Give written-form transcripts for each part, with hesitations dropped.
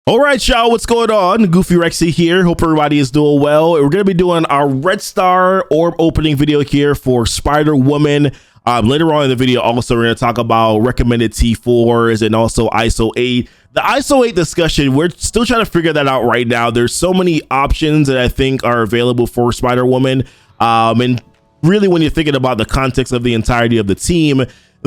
All right, y'all, what's going on? Goofy Rexy here. Hope everybody is doing well. We're going to be doing our Red Star orb opening video here for Spider-Woman. Later on in the video, also, we're going to talk about recommended T4s and also ISO 8. The ISO 8 discussion, we're still trying to figure that out right now. There's so many options that I think are available for Spider-Woman. And really, when you're thinking about the context of the entirety of the team,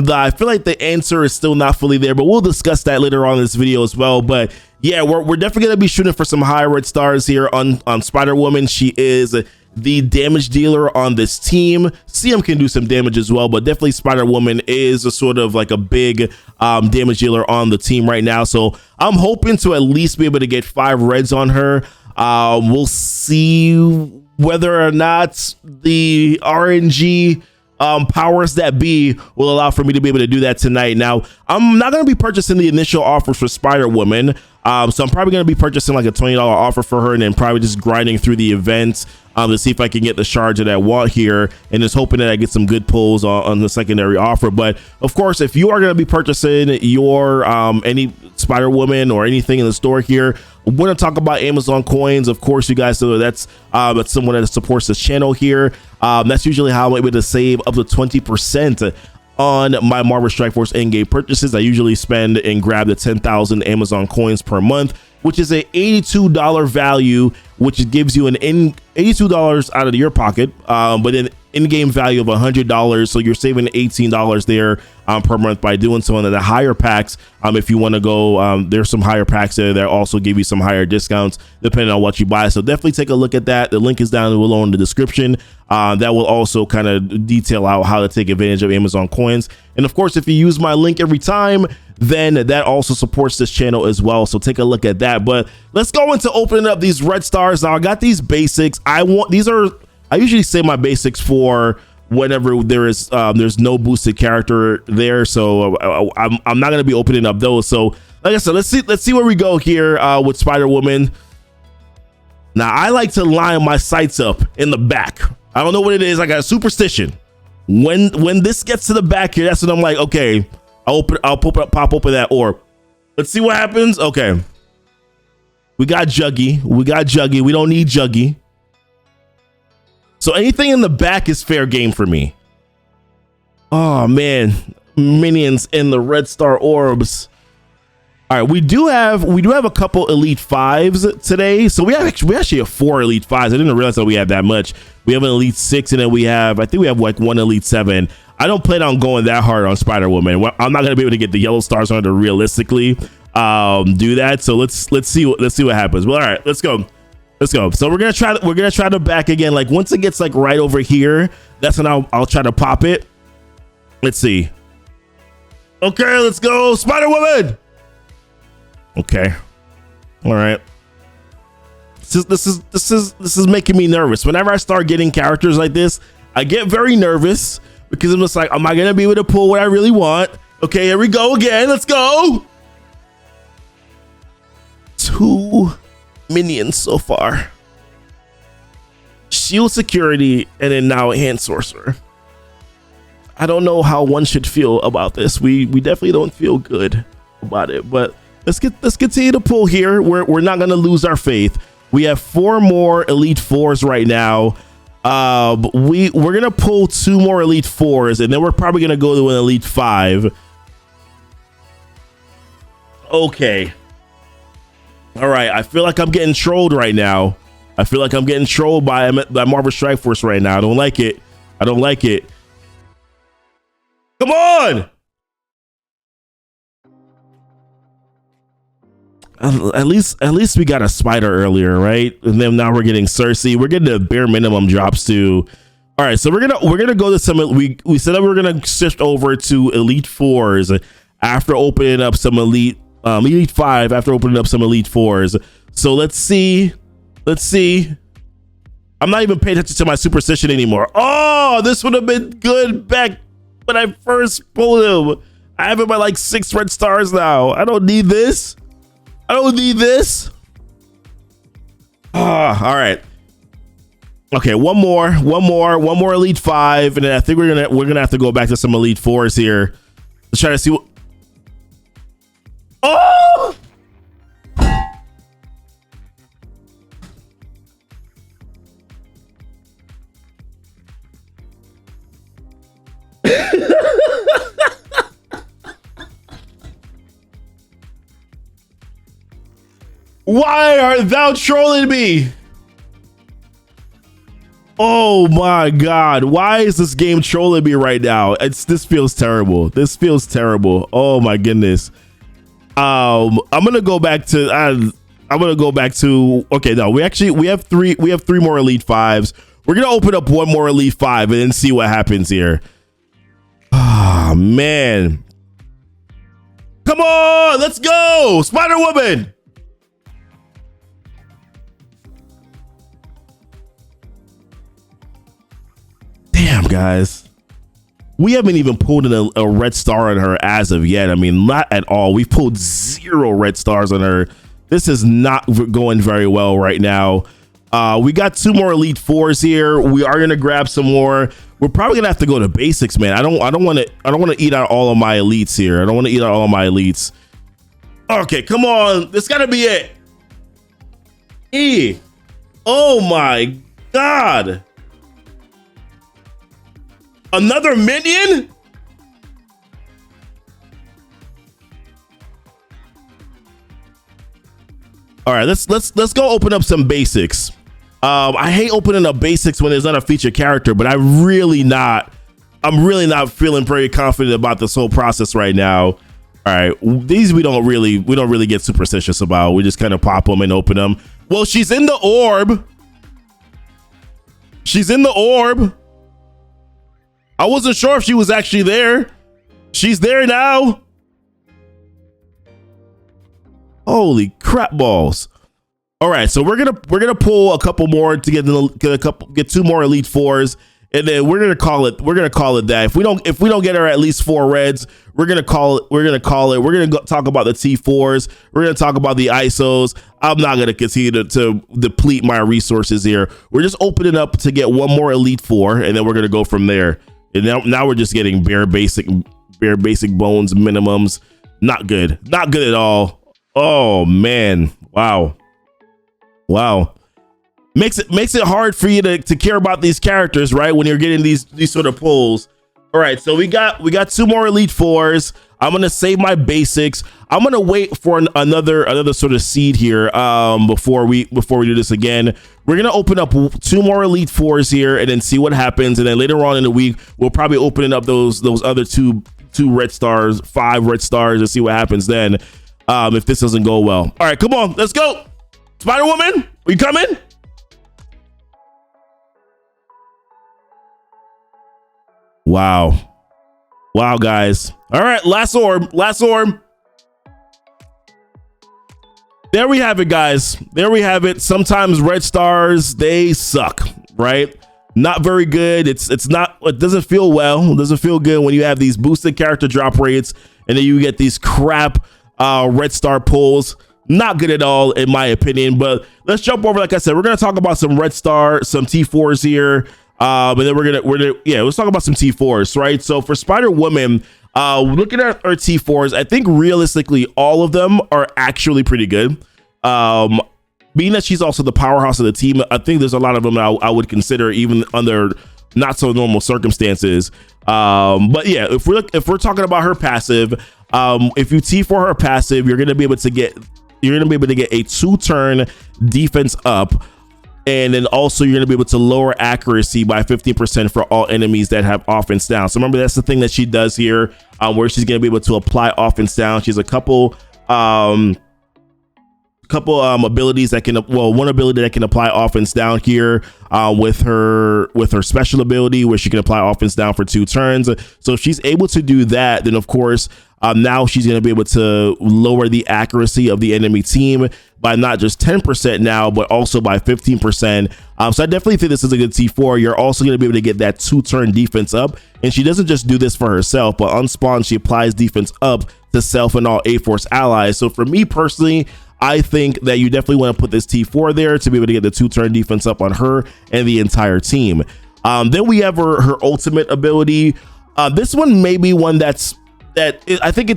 I feel like the answer is still not fully there, but we'll discuss that later on in this video as well. But yeah, we're definitely going to be shooting for some high red stars here on Spider-Woman. She is the damage dealer on this team. CM can do some damage as well, but definitely Spider-Woman is a sort of like a big damage dealer on the team right now. So I'm hoping to at least be able to get 5 reds on her. We'll see whether or not the RNG powers that be will allow for me to be able to do that tonight. Now, I'm not going to be purchasing the initial offers for Spider-Woman. So I'm probably going to be purchasing like a $20 offer for her and then probably just grinding through the events to see if I can get the shards that I want here, and just hoping that I get some good pulls on the secondary offer. But of course, if you are going to be purchasing your any Spider-Woman or anything in the store here, we're going to talk about Amazon coins. Of course, you guys know that's someone that supports this channel here. That's usually how I'm able to save up to 20% on my Marvel Strike Force in-game purchases. I usually spend and grab the 10,000 Amazon coins per month, which is a $82 value, which gives you an $82 out of your pocket, but an in-game value of $100. So you're saving $18 there per month by doing so. And then the higher packs, if you want to go, there's some higher packs there that also give you some higher discounts depending on what you buy. So definitely take a look at that. The link is down below in the description. That will also kind of detail out how to take advantage of Amazon coins. And of course, if you use my link every time, then that also supports this channel as well. So take a look at that. But let's go into opening up these red stars. Now I got these basics. I usually save my basics for whenever there's no boosted character there. So I'm not going to be opening up those. So like I said, let's see where we go here with Spider-Woman. Now I like to line my sights up in the back. I don't know what it is. I got a superstition. When this gets to the back here, that's when I'm like, okay, I'll pop open that orb. Let's see what happens. Okay. We got Juggy. We don't need Juggy. So anything in the back is fair game for me. Oh man, minions in the red star orbs. All right, we do have a couple elite 5s today. So we actually have 4 elite 5s. I didn't realize that we had that much. We have an elite 6, and then I think we have like 1 elite 7. I don't plan on going that hard on Spider-Woman. I'm not gonna be able to get the yellow stars on her to realistically do that. So let's see what happens. Well, all right, let's go. So we're gonna try the back again. Like once it gets like right over here, that's when I'll try to pop it. Let's see. Okay, let's go, Spider-Woman. Okay, all right. This is making me nervous. Whenever I start getting characters like this, I get very nervous because I'm just like, am I gonna be able to pull what I really want? Okay, here we go again. Let's go. 2 minions so far. Shield security, and then now a hand sorcerer. I don't know how one should feel about this. We definitely don't feel good about it, but let's continue to pull here. We're not gonna lose our faith. We have 4 more elite 4s right now. We're gonna pull 2 more elite 4s, and then we're probably gonna go to an elite 5. Okay. All right, I feel like I'm getting trolled right now. I feel like I'm getting trolled by Marvel Strike Force right now. I don't like it. Come on! At least we got a spider earlier, right? And then now we're getting Cersei. We're getting the bare minimum drops too. All right, so we're gonna go to some. We said that we were gonna shift over to elite 4s after opening up some elite 5 after opening up some elite 4s. So let's see. I'm not even paying attention to my superstition anymore. Oh, this would have been good back when I first pulled him. I have him by like 6 red stars now. I don't need this. All right. Okay, one more elite 5, and then I think we're gonna have to go back to some elite 4s here. Let's try to see what. Oh! Why art thou trolling me? Oh my God. Why is this game trolling me right now? This feels terrible. This feels terrible. Oh my goodness. I'm gonna go back to okay, no, we have three more Elite 5s. We're gonna open up one more Elite 5 and then see what happens here. Ah, man. Come on, let's go. Spider-Woman. Damn, guys. We haven't even pulled in a red star on her as of yet. I mean, not at all. We've pulled 0 red stars on her. This is not going very well right now. We got 2 more Elite 4s here. We are gonna grab some more. We're probably gonna have to go to basics, man. I don't want to eat out all of my elites here. I don't want to eat out all of my elites. Okay, come on. This gotta be it. Oh my God. Another minion? All right, let's go open up some basics. I hate opening up basics when there's not a featured character, but I'm really not feeling very confident about this whole process right now. All right, these we don't really get superstitious about. We just kind of pop them and open them. Well, she's in the orb. She's in the orb. I wasn't sure if she was actually there. She's there now. Holy crap balls. All right, so we're gonna pull a couple more to get 2 more Elite 4s, and then we're gonna call it that. If we don't get her at least 4 reds, we're gonna call it. We're gonna talk about the T4s. We're gonna talk about the Isos. I'm not gonna continue to deplete my resources here. We're just opening up to get 1 more Elite 4, and then we're gonna go from there. And now we're just getting bare basic bones minimums. Not good at all. Oh man, wow. Makes it hard for you to care about these characters, right? When you're getting these sort of pulls. All right, so we got 2 more Elite 4s. I'm gonna save my basics. I'm gonna wait for another sort of seed here before we do this again. We're gonna open up 2 more Elite 4s here and then see what happens. And then later on in the week, we'll probably open up those other two red stars, 5 red stars, and see what happens then. If this doesn't go well. All right, come on, let's go. Spider-Woman, are you coming? Wow, guys. All right, last orb. There we have it, guys. There we have it. Sometimes red stars, they suck, right? Not very good. It doesn't feel well. It doesn't feel good when you have these boosted character drop rates and then you get these crap red star pulls. Not good at all, in my opinion. But let's jump over. Like I said, we're gonna talk about some red star, some T4s here, and then let's talk about some T4s, right? So for Spider-Woman, looking at our T4s, I think realistically all of them are actually pretty good. Being that she's also the powerhouse of the team, I think there's a lot of them I would consider even under not so normal circumstances. But yeah, if we're talking about her passive, if you T4 her passive, you're gonna be able to get a 2-turn defense up, and then also you're gonna be able to lower accuracy by 15% for all enemies that have offense down. So remember, that's the thing that she does here, where she's gonna be able to apply offense down. She's a couple abilities that can, one ability that can apply offense down here, with her special ability where she can apply offense down for 2 turns. So if she's able to do that, then of course now she's going to be able to lower the accuracy of the enemy team by not just 10% now, but also by 15%. So I definitely think this is a good T4. You're also going to be able to get that 2-turn defense up. And she doesn't just do this for herself, but on spawn, she applies defense up to self and all A-Force allies. So for me personally, I think that you definitely want to put this T4 there to be able to get the 2-turn defense up on her and the entire team. Then we have her ultimate ability. This one may be one I think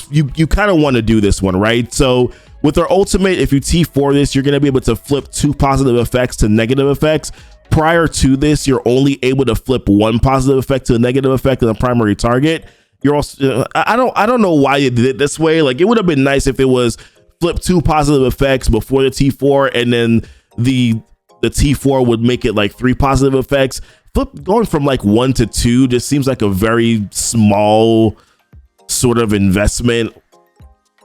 you kind of want to do this one, right? So with her ultimate, if you T4 this, you're going to be able to flip 2 positive effects to negative effects. Prior to this, you're only able to flip 1 positive effect to a negative effect on the primary target. You're also, I don't know why you did it this way. Like, it would have been nice if it was flip 2 positive effects before the T4, and then the T4 would make it like 3 positive effects. Going from like 1 to 2 just seems like a very small sort of investment.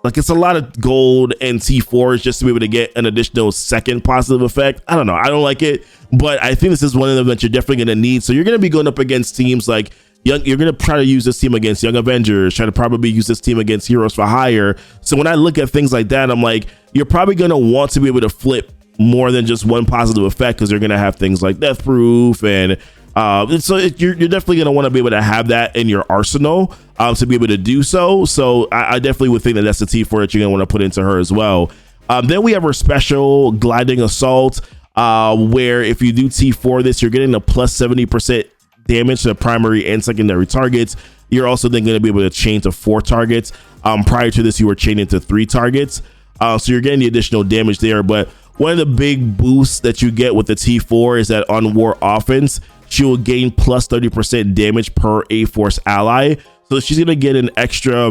Like, it's a lot of gold and T4s just to be able to get an additional second positive effect. I don't know. I don't like it, but I think this is one of them that you're definitely going to need. So you're going to be going up against teams like you're going to try to use this team against Young Avengers, try to probably use this team against Heroes for Hire. So when I look at things like that, I'm like, you're probably going to want to be able to flip more than just 1 positive effect, because you're going to have things like Death Proof, and so you're definitely going to want to be able to have that in your arsenal to be able to do so. So I definitely would think that that's the T4 that you're going to want to put into her as well. Then we have her special Gliding Assault, where if you do T4 this, you're getting a plus 70% damage to the primary and secondary targets. You're also then going to be able to chain to 4 targets. Prior to this, you were chaining to 3 targets. So you're getting the additional damage there. But one of the big boosts that you get with the T4 is that on War Offense, she will gain plus 30% damage per A-Force ally. So she's going to get an extra,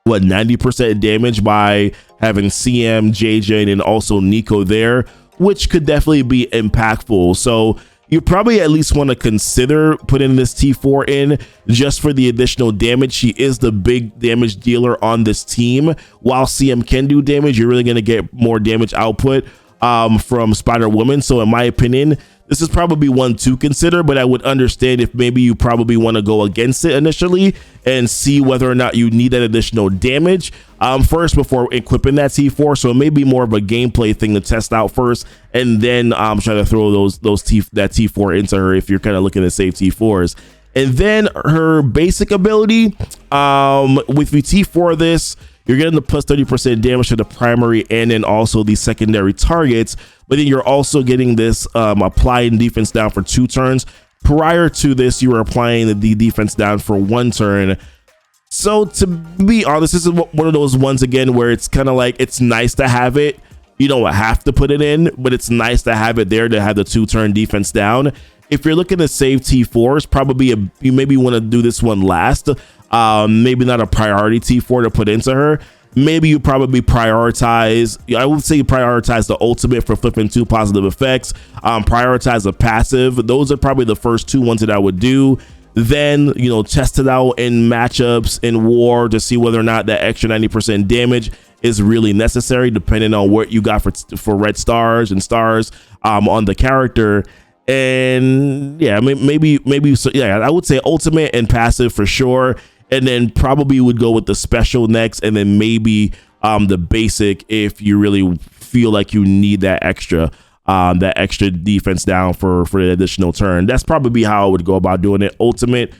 90% damage by having CM, JJ, and also Nico there, which could definitely be impactful. So you probably at least want to consider putting this T4 in just for the additional damage. She is the big damage dealer on this team. While CM can do damage, you're really going to get more damage output from Spider-Woman. So in my opinion, this is probably one to consider, but I would understand if maybe you probably want to go against it initially and see whether or not you need that additional damage first before equipping that T4. So it may be more of a gameplay thing to test out first, and then try to throw that T4 into her if you're kind of looking to save T4s. And then her basic ability, with the T4 this, you're getting the plus 30% damage to the primary and then also the secondary targets, but then you're also getting this applying defense down for 2 turns. Prior to this, you were applying the defense down for 1 turn. So to be honest, this is one of those ones again where it's kind of like, it's nice to have it. You don't have to put it in, but it's nice to have it there to have the 2-turn defense down. If you're looking to save T4s, probably you maybe want to do this one last. Maybe not a priority T4 to put into her. Maybe you probably prioritize, I would say prioritize the ultimate for flipping 2 positive effects, prioritize the passive. Those are probably the first 2 ones that I would do. Then, test it out in matchups in war to see whether or not that extra 90% damage is really necessary, depending on what you got for red stars and stars on the character. And yeah, maybe so, yeah, I would say ultimate and passive for sure, and then probably would go with the special next, and then maybe the basic if you really feel like you need that extra defense down for the additional turn. That's probably how I would go about doing it: ultimate,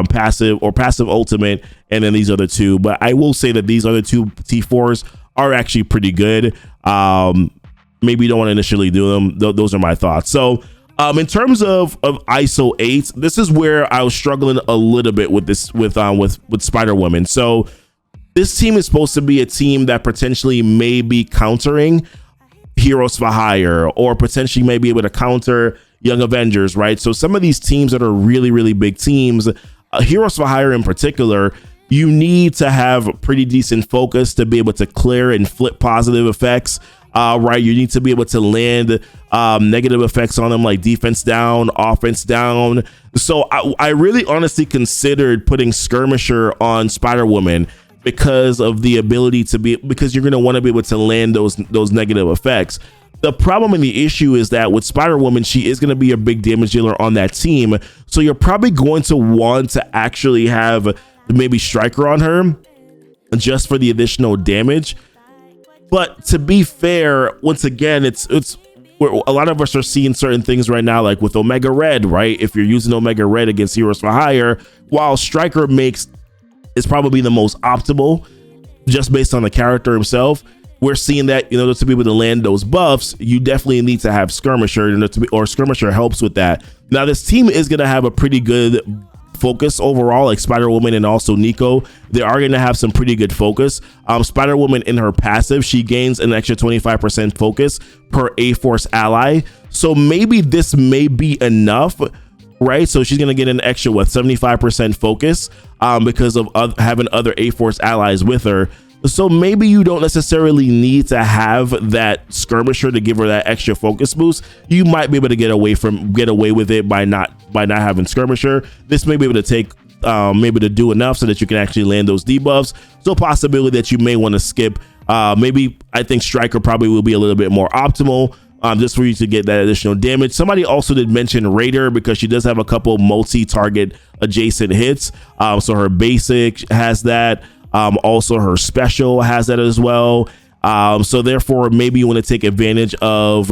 passive, or passive ultimate, and then these other 2. But I will say that these other 2 T4s are actually pretty good. Maybe you don't want to initially do them. Those are my thoughts. So in terms of ISO 8, this is where I was struggling a little bit with this with Spider-Woman. So this team is supposed to be a team that potentially may be countering Heroes for Hire, or potentially may be able to counter Young Avengers, right? So some of these teams that are really, really big teams, Heroes for Hire in particular, you need to have pretty decent focus to be able to clear and flip positive effects. Right, you need to be able to land negative effects on them, like defense down, offense down. So I really honestly considered putting Skirmisher on Spider-Woman because of the ability to because you're going to want to be able to land those negative effects. The problem and the issue is that with Spider-Woman, she is going to be a big damage dealer on that team. So you're probably going to want to actually have maybe Striker on her just for the additional damage. But to be fair, once again, it's where a lot of us are seeing certain things right now, like with Omega Red, right? If you're using Omega Red against Heroes for Hire, while Striker is probably the most optimal just based on the character himself, we're seeing that, to be able to land those buffs, you definitely need to have Skirmisher, or Skirmisher helps with that. Now, this team is going to have a pretty good focus overall, like Spider-Woman and also Nico. They are going to have some pretty good focus. Spider-Woman in her passive, she gains an extra 25% focus per A-Force ally. So maybe this may be enough, right? So she's going to get an extra 75% focus because of having other A-Force allies with her. So maybe you don't necessarily need to have that skirmisher to give her that extra focus boost. You might be able to get away with it by not having skirmisher. This may be able to take maybe to do enough so that you can actually land those debuffs. So possibility that you may want to skip. Maybe I think striker probably will be a little bit more optimal. Just for you to get that additional damage. Somebody also did mention Raider because she does have a couple multi-target adjacent hits. So her basic has that. Also her special has that as well. So therefore, maybe you want to take advantage of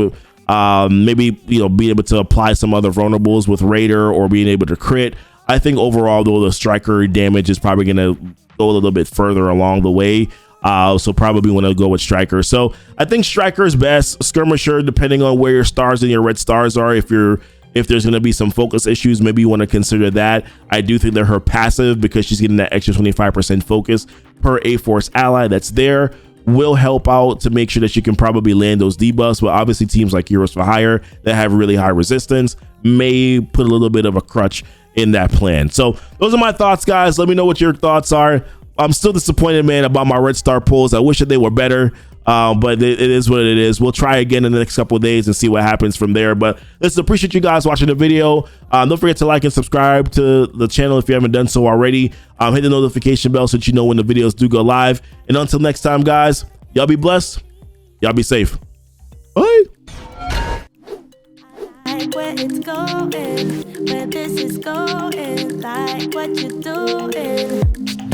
maybe being able to apply some other vulnerables with Raider or being able to crit. I think overall though, the striker damage is probably going to go a little bit further along the way. So probably want to go with striker. So I think striker is best. Skirmisher, depending on where your stars and your red stars are, if there's going to be some focus issues, maybe you want to consider that. I do think that her passive, because she's getting that extra 25% focus per A-Force ally that's there, will help out to make sure that you can probably land those debuffs. But obviously teams like Heroes for Hire that have really high resistance may put a little bit of a crutch in that plan. So those are my thoughts, guys. Let me know what your thoughts are. I'm still disappointed, man, about my red star pulls. I wish that they were better, but it is what it is. We'll try again in the next couple of days and see what happens from there. But listen, appreciate you guys watching the video. Don't forget to like and subscribe to the channel if you haven't done so already. Hit the notification bell so that you know when the videos do go live. And until next time, guys, y'all be blessed. Y'all be safe. Bye. Like where it's going, where this is going, like what you're doing.